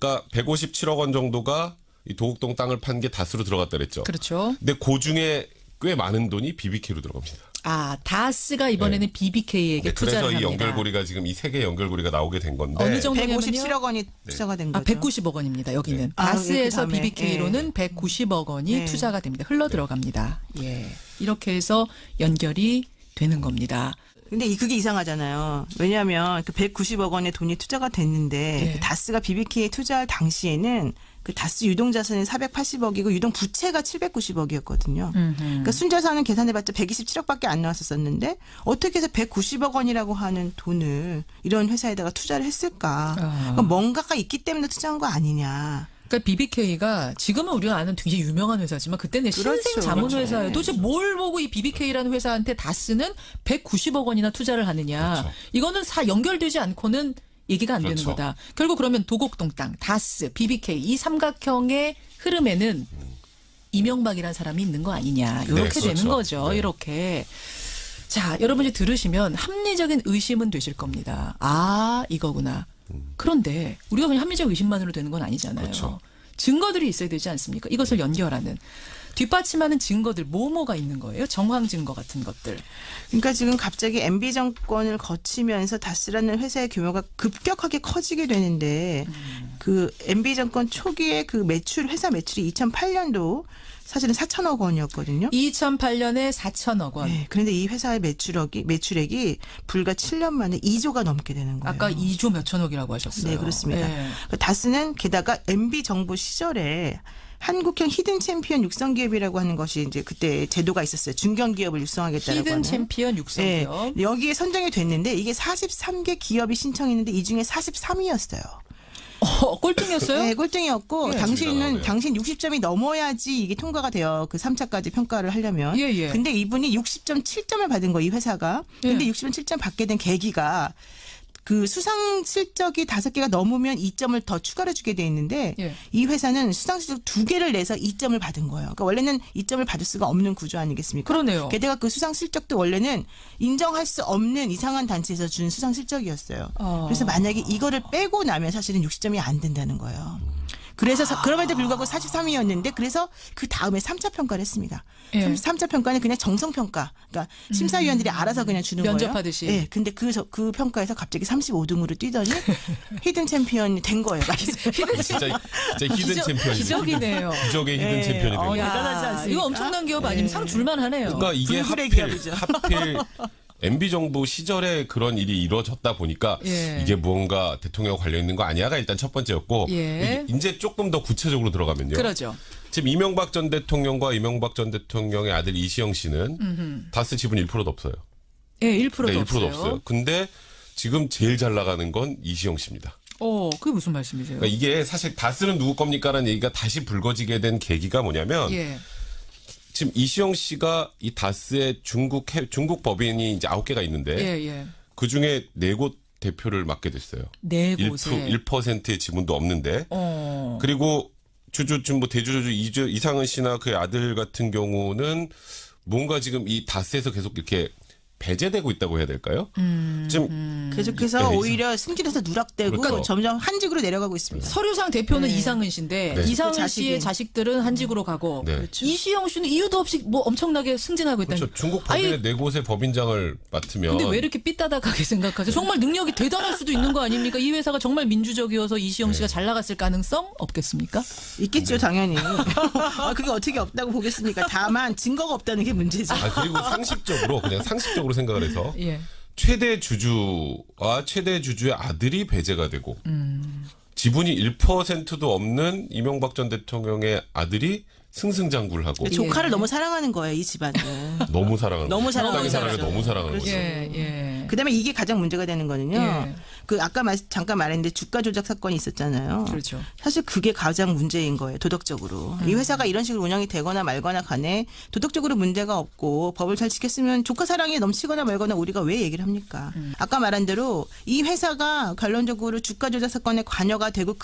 아까 157억 원 정도가 이 도곡동 땅을 판 게 다스로 들어갔다 그랬죠. 그렇죠. 근데 그 중에 꽤 많은 돈이 BBK로 들어갑니다. 아, 다스가 이번에는 네. BBK에게 네, 투자를 그래서 이 합니다. 연결고리가 지금 이 세 개 연결고리가 나오게 된 건데. 어느 정도냐면요. 157억 원이 투자가 된 거죠. 190억 원입니다. 여기는. 네. 다스에서 그다음에, BBK로는 190억 원이 네. 투자가 됩니다. 흘러 들어갑니다. 예. 이렇게 해서 연결이 되는 겁니다. 근데 그게 이상하잖아요. 왜냐하면 그 190억 원의 돈이 투자가 됐는데 예. 그 다스가 BBK에 투자할 당시에는 그 다스 유동자산이 480억이고 유동 부채가 790억이었거든요. 그러니까 순자산은 계산해봤자 127억밖에 안 나왔었는데 어떻게 해서 190억 원이라고 하는 돈을 이런 회사에다가 투자를 했을까? 그러니까 뭔가가 있기 때문에 투자한 거 아니냐. 그러니까 BBK가 지금은 우리가 아는 굉장히 유명한 회사지만 그때는 그렇죠. 신생 자문 그렇죠. 회사예요. 도대체 뭘 보고 이 BBK라는 회사한테 다스는 190억 원이나 투자를 하느냐. 그렇죠. 이거는 연결되지 않고는 얘기가 안 되는 그렇죠. 거다. 결국 그러면 도곡동 땅, 다스, BBK 이 삼각형의 흐름에는 이명박이라는 사람이 있는 거 아니냐. 이렇게 네, 되는 그렇죠. 거죠. 네. 이렇게. 자, 여러분이 들으시면 합리적인 의심은 되실 겁니다. 아, 이거구나. 그런데 우리가 그냥 합리적 의심만으로 되는 건 아니잖아요. 그렇죠. 증거들이 있어야 되지 않습니까? 이것을 연결하는. 뒷받침하는 증거들 뭐가 있는 거예요? 정황 증거 같은 것들. 그러니까 지금 갑자기 MB 정권을 거치면서 다스라는 회사의 규모가 급격하게 커지게 되는데 그 MB 정권 초기에 그 회사 매출이 2008년도 사실은 4천억 원이었거든요. 2008년에 4천억 원. 네, 그런데 이 회사의 매출액이 불과 7년 만에 2조가 넘게 되는 거예요. 아까 2조 몇천억이라고 하셨어요. 네, 그렇습니다. 네. 다스는 게다가 MB 정부 시절에 한국형 히든 챔피언 육성 기업이라고 하는 것이 이제 그때 제도가 있었어요. 중견 기업을 육성하겠다라고 히든 하는. 챔피언 육성 네, 기업. 여기에 선정이 됐는데 이게 43개 기업이 신청했는데 이 중에 43위였어요. 꼴등이었어요? 네, 꼴등이었고 예. 당신 60점이 넘어야지 이게 통과가 돼요. 그 3차까지 평가를 하려면. 예, 예. 근데 이분이 60.7점을 받은 거예요, 이 회사가. 근데 예. 60.7점 받게 된 계기가 그 수상 실적이 5개가 넘으면 2점을 더 추가로 주게 돼 있는데 예. 이 회사는 수상 실적 2개를 내서 2점을 받은 거예요. 그러니까 원래는 2점을 받을 수가 없는 구조 아니겠습니까? 그러네요. 게다가 그 수상 실적도 원래는 인정할 수 없는 이상한 단체에서 준 수상 실적이었어요. 그래서 만약에 이거를 빼고 나면 사실은 60점이 안 된다는 거예요. 그래서 그럼에도 불구하고 43위였는데 그래서 그 다음에 3차 평가를 했습니다. 예. 3차 평가는 그냥 정성 평가. 그러니까 심사위원들이 알아서 그냥 주는 거예요. 면접하듯이. 네, 근데 그 평가에서 갑자기 35등으로 뛰더니 히든 챔피언이 된 거예요. 진짜 히든 챔피언. 기적이네요. 기적의 히든 네. 챔피언이 된 어, 거예요. 야. 대단하지 않습니까? 이거 엄청난 기업 아니면 상 줄만 하네요. 그러니까 이게 불굴의 하필 기업이죠. MB 정부 시절에 그런 일이 이루어졌다 보니까 예. 이게 무언가 대통령 관련 있는 거 아니야가 일단 첫 번째였고 예. 이제 조금 더 구체적으로 들어가면요. 그러죠. 지금 이명박 전 대통령과 이명박 전 대통령의 아들 이시영 씨는 다스 지분 1%도 없어요. 예, 1%도 네, 1%도 없어요. 없어요. 근데 지금 제일 잘 나가는 건 이시영 씨입니다. 그게 무슨 말씀이세요? 그러니까 이게 사실 다스는 누구 겁니까라는 얘기가 다시 불거지게 된 계기가 뭐냐면 예. 지금 이시영 씨가 이 다스의 중국 법인이 이제 9개가 있는데 예. 그 중에 4곳 대표를 맡게 됐어요. 네 곳에. 1%의 지분도 없는데. 그리고 대주주 이상은 씨나 그의 아들 같은 경우는 뭔가 지금 이 다스에서 계속 이렇게 배제되고 있다고 해야 될까요? 지금 계속해서 네, 오히려 승진해서 누락되고 그렇죠. 점점 한직으로 내려가고 있습니다. 서류상 대표는 이상은 씨인데 네. 이상은 그 씨의 자식이. 자식들은 한직으로 가고 네. 그렇죠. 이시영 씨는 이유도 없이 뭐 엄청나게 승진하고 있다니. 그렇죠. 중국 법인의 4곳의 법인장을 맡으면 근데 왜 이렇게 삐따닥하게 생각하세요? 정말 능력이 대단할 수도 있는 거 아닙니까? 이 회사가 정말 민주적이어서 이시영 씨가 잘 나갔을 가능성 없겠습니까? 있겠죠, 당연히. 그게 어떻게 없다고 보겠습니까? 다만 증거가 없다는 게 문제죠. 그리고 그냥 상식적으로 생각을 해서 예. 최대 주주와 최대 주주의 아들이 배제가 되고 지분이 1%도 없는 이명박 전 대통령의 아들이 승승장구를 하고 조카를 너무 사랑하는 거예요, 이 집안은. 너무 사랑하는 너무 사랑하는 땅의 사랑을 거죠. 너무 사랑하는 거죠. 예. 그다음에 이게 가장 문제가 되는 거는요. 예. 그 아까 잠깐 말했는데 주가 조작 사건이 있었잖아요. 그렇죠. 사실 그게 가장 문제인 거예요. 도덕적으로. 이 회사가 이런 식으로 운영이 되거나 말거나 간에 도덕적으로 문제가 없고 법을 잘 지켰으면 조카 사랑에 넘치거나 말거나 우리가 왜 얘기를 합니까? 아까 말한 대로 이 회사가 결론적으로 주가 조작 사건에 관여가 되고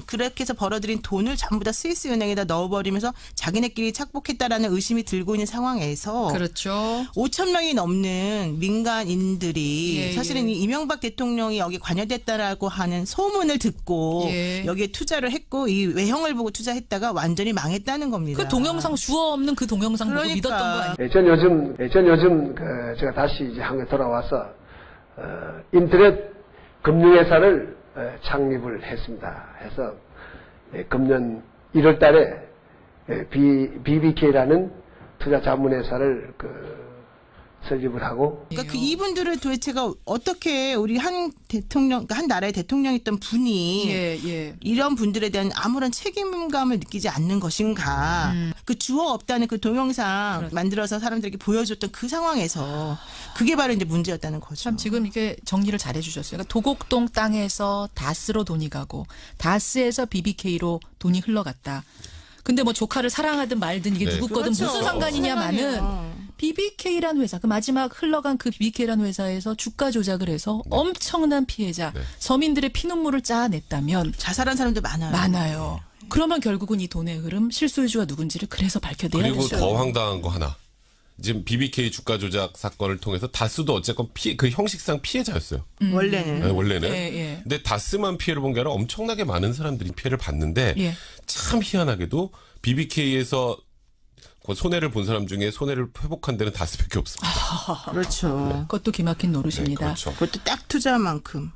그렇게 해서 벌어들인 돈을 전부 다 스위스 은행에다 넣어버리면서 자기네끼리 착복했다라는 의심이 들고 있는 상황에서 그렇죠. 5천 명이 넘는 민간인들이 분들이 예, 사실은 이 이명박 대통령이 여기 관여됐다라고 하는 소문을 듣고 예. 여기에 투자를 했고 이 외형을 보고 투자했다가 완전히 망했다는 겁니다. 그 동영상 주어 없는 그 동영상 보고 그러니까. 믿었던 거 아니에요? 전 요즘 제가 다시 이제 한국에 돌아와서 인터넷 금융회사를 창립을 했습니다. 해서 금년 1월달에 BBK라는 투자 자문회사를 설립을 하고. 그러니까 그 이분들을 도대체가 어떻게 우리 한 대통령, 그러니까 한 나라의 대통령이었던 분이 예. 이런 분들에 대한 아무런 책임감을 느끼지 않는 것인가. 그 주어 없다는 그 동영상 그렇죠. 만들어서 사람들에게 보여줬던 그 상황에서 그게 바로 이제 문제였다는 거죠. 참 지금 이게 정리를 잘 해주셨어요. 그러니까 도곡동 땅에서 다스로 돈이 가고 다스에서 BBK로 돈이 흘러갔다. 근데 뭐 조카를 사랑하든 말든 이게 네. 누구 거든 그렇죠. 무슨 상관이냐마는 상관이에요. BBK란 회사, 그 마지막 흘러간 그 BBK란 회사에서 주가 조작을 해서 엄청난 피해자, 네. 서민들의 피눈물을 짜냈다면 자살한 사람들 많아요. 많아요. 그러면 결국은 이 돈의 흐름, 실소유주가 누군지를 그래서 밝혀내야 그리고 되죠. 더 황당한 거 하나. 지금 BBK 주가 조작 사건을 통해서 다스도 어쨌건 그 형식상 피해자였어요. 원래는. 네, 원래는. 예. 근데 다스만 피해를 본 게 아니라 엄청나게 많은 사람들이 피해를 봤는데 예. 참 희한하게도 BBK에서 손해를 본 사람 중에 손해를 회복한 데는 다스밖에 없습니다. 그렇죠. 그것도 기막힌 네, 노릇입니다. 그렇죠. 그것도 딱 투자만큼.